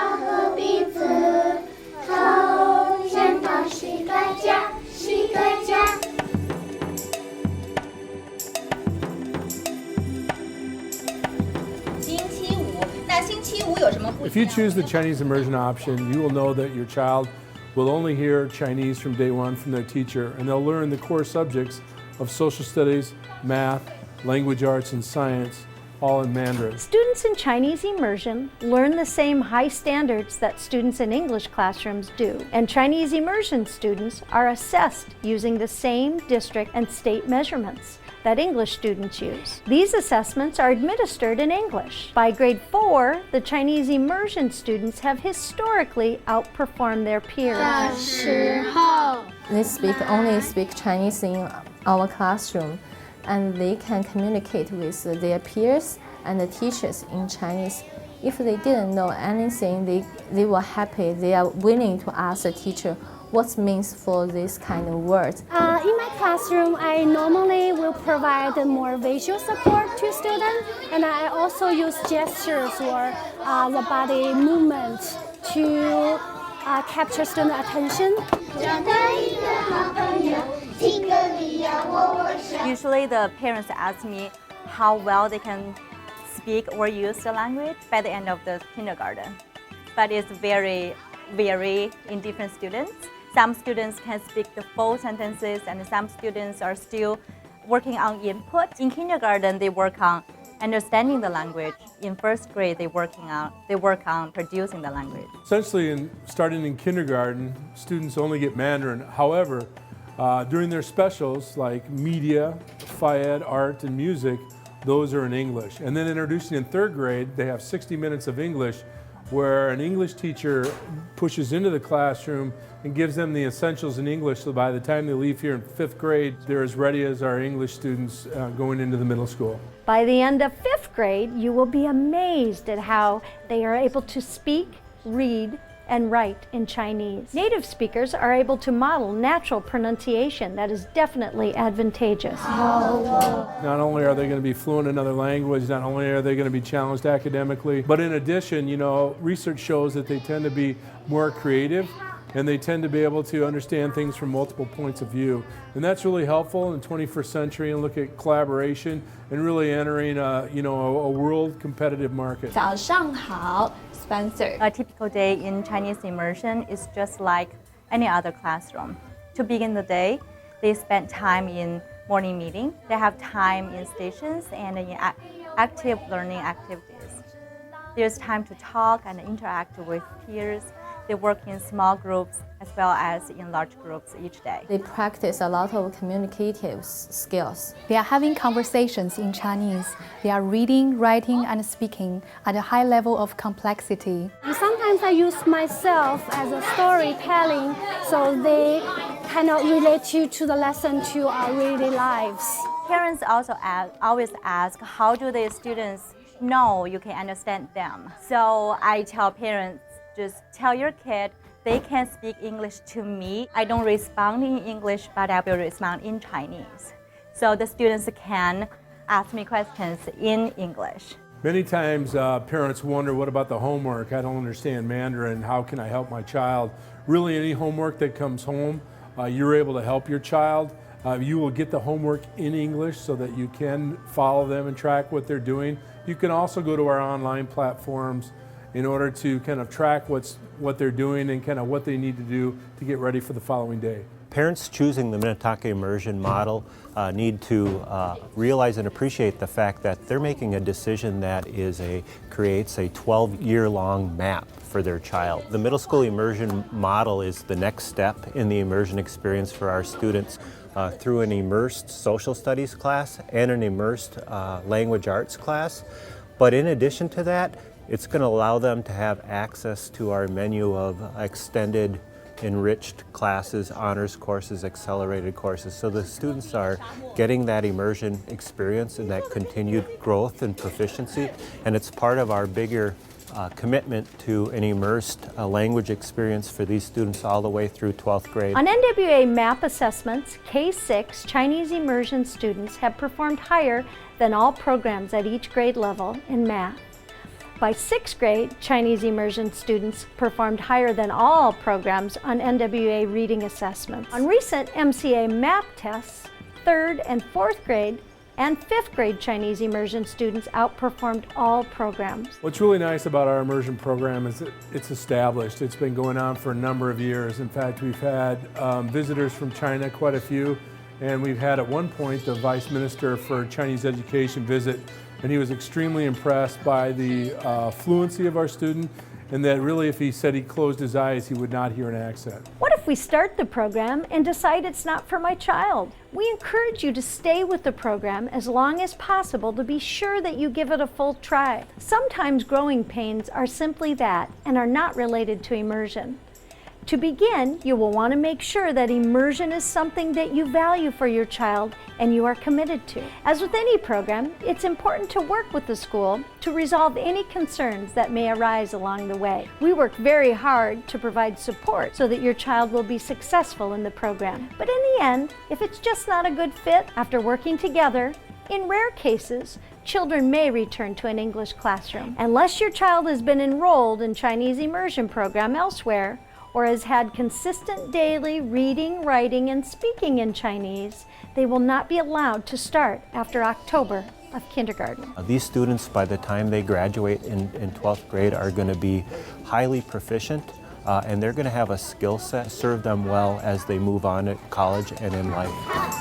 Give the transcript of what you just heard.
保护彼此，头先到膝盖夹，膝盖夹。If you choose the Chinese Immersion option, you will know that your child will only hear Chinese from day one from their teacher, and they'll learn the core subjects of social studies, math, language arts, and science, all in Mandarin. Students in Chinese Immersion learn the same high standards that students in English classrooms do, and Chinese Immersion students are assessed using the same district and state measurements that English students use. These assessments are administered in English. By grade 4, the Chinese Immersion students have historically outperformed their peers. They only speak Chinese in our classroom, and they can communicate with their peers and the teachers in Chinese. If they didn't know anything, they were happy. They are willing to ask the teacher what means for this kind of words. In my classroom, I normally will provide more visual support to students, and I also use gestures or the body movement to capture student attention. Usually the parents ask me how well they can speak or use the language by the end of the kindergarten. But it's very in different students. Some students can speak the full sentences, and some students are still working on input. In kindergarten, they work on understanding the language. In first grade, they work on producing the language. Essentially, starting in kindergarten, students only get Mandarin. However, during their specials like media, Phi-Ed, art, and music, those are in English. And then introducing in third grade, they have 60 minutes of English where an English teacher pushes into the classroom and gives them the essentials in English, so by the time they leave here in 5th grade, they're as ready as our English students going into the middle school. By the end of 5th grade, you will be amazed at how they are able to speak, read, and write in Chinese. Native speakers are able to model natural pronunciation that is definitely advantageous. Not only are they going to be fluent in another language, not only are they going to be challenged academically, but in addition, research shows that they tend to be more creative, and they tend to be able to understand things from multiple points of view. And that's really helpful in the 21st century, and look at collaboration and really entering a world competitive market. 早上好 Spencer. A typical day in Chinese immersion is just like any other classroom. To begin the day, they spend time in morning meeting. They have time in stations and in active learning activities. There's time to talk and interact with peers. They work in small groups as well as in large groups each day. They practice a lot of communicative skills. They are having conversations in Chinese. They are reading, writing, and speaking at a high level of complexity. Sometimes I use myself as a storytelling, so they cannot relate to the lesson to our really lives. Parents also always ask, how do the students know you can understand them? So I tell parents, just tell your kid they can speak English to me. I don't respond in English, but I will respond in Chinese. So the students can ask me questions in English. Many times parents wonder, what about the homework? I don't understand Mandarin. How can I help my child? Really, any homework that comes home, you're able to help your child. You will get the homework in English so that you can follow them and track what they're doing. You can also go to our online platforms in order to kind of track what they're doing and kind of what they need to do to get ready for the following day. Parents choosing the Minnetonka immersion model need to realize and appreciate the fact that they're making a decision that creates a 12-year-long map for their child. The middle school immersion model is the next step in the immersion experience for our students through an immersed social studies class and an immersed language arts class. But in addition to that, it's going to allow them to have access to our menu of extended, enriched classes, honors courses, accelerated courses. So the students are getting that immersion experience and that continued growth and proficiency. And it's part of our bigger commitment to an immersed language experience for these students all the way through 12th grade. On NWA MAP assessments, K-6 Chinese immersion students have performed higher than all programs at each grade level in math. By 6th grade, Chinese Immersion students performed higher than all programs on NWA reading assessments. On recent MCA MAP tests, 3rd and 4th grade and 5th grade Chinese Immersion students outperformed all programs. What's really nice about our immersion program is that it's established. It's been going on for a number of years. In fact, we've had visitors from China, quite a few, and we've had at one point the Vice Minister for Chinese Education visit, and he was extremely impressed by the fluency of our student, and that really if he said he closed his eyes, he would not hear an accent. What if we start the program and decide it's not for my child? We encourage you to stay with the program as long as possible to be sure that you give it a full try. Sometimes growing pains are simply that and are not related to immersion. To begin, you will want to make sure that immersion is something that you value for your child and you are committed to. As with any program, it's important to work with the school to resolve any concerns that may arise along the way. We work very hard to provide support so that your child will be successful in the program. But in the end, if it's just not a good fit, after working together, in rare cases, children may return to an English classroom. Unless your child has been enrolled in Chinese Immersion program elsewhere, or has had consistent daily reading, writing, and speaking in Chinese, they will not be allowed to start after October of kindergarten. These students, by the time they graduate in 12th grade, are going to be highly proficient, and they're going to have a skill set serve them well as they move on at college and in life.